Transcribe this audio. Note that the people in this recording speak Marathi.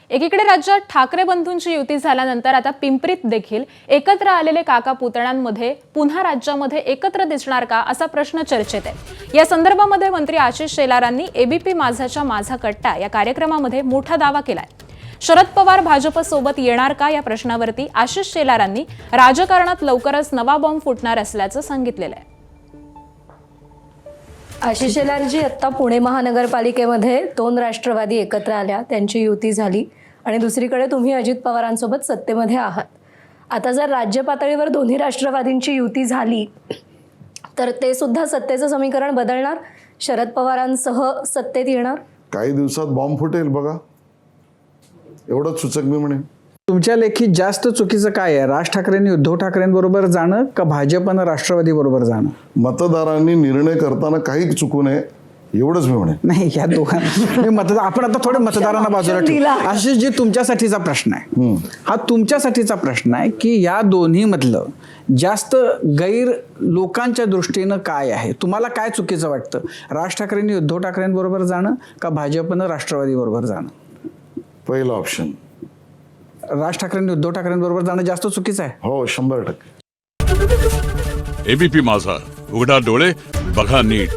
एकीकडे राज्यात ठाकरे बंधूंची युती झाल्यानंतर आता पिंपरीत देखील एकत्र आलेले काका पुतण्यांमध्ये पुन्हा राज्यामध्ये एकत्र दिसणार का असा प्रश्न चर्चेत आहे। या संदर्भामध्ये मंत्री आशिष शेलारांनी एबीपी माझाच्या माझा कट्टा या कार्यक्रमामध्ये मोठा दावा केलाय। शरद पवार भाजपसोबत येणार का या प्रश्नावरती आशिष शेलारांनी राजकारणात लवकरच नवा बॉम्ब फुटणार असल्याचं सांगितलेलं आहे। आशिष शेलारजी, आता पुणे महानगरपालिकेमध्ये 2 राष्ट्रवादी एकत्र आल्या, त्यांची युती झाली आणि दुसरीकडे तुम्ही अजित पवारांसोबत सत्तेमध्ये आहात। आता जर राज्य पातळीवर दोन्ही राष्ट्रवादींची युती झाली तर ते सुद्धा सत्तेचं समीकरण बदलणार, शरद पवारांसह सत्तेत येणार। काही दिवसात बॉम्ब फुटेल बघा, एवढंच सूचक मी म्हणेन। तुमच्या लेखी जास्त चुकीचं काय आहे? राज ठाकरेंनी उद्धव ठाकरेंबरोबर जाणं का भाजपनं राष्ट्रवादी बरोबर जाणं? मतदारांनी निर्णय करताना काही चुकू नये एवढंच मी म्हणेन। नाही, या दोघांना आपण आता थोडं मतदारांना बाजूला ठेवू। आशिष जी, तुमच्यासाठीचा प्रश्न आहे हा तुमच्यासाठीचा प्रश्न आहे की या दोन्ही मधलं जास्त गैर लोकांच्या दृष्टीनं काय आहे? तुम्हाला काय चुकीचं वाटतं? राज ठाकरेंनी उद्धव ठाकरेंबरोबर जाणं का भाजपनं राष्ट्रवादी बरोबर जाणं? पहिलं ऑप्शन, राज ठाकरेंनी उद्धव ठाकरेंबरोबर जाणं जास्त चुकीचं आहे। हो, 100%। एबीपी माझा, उघडा डोळे बघा नीट।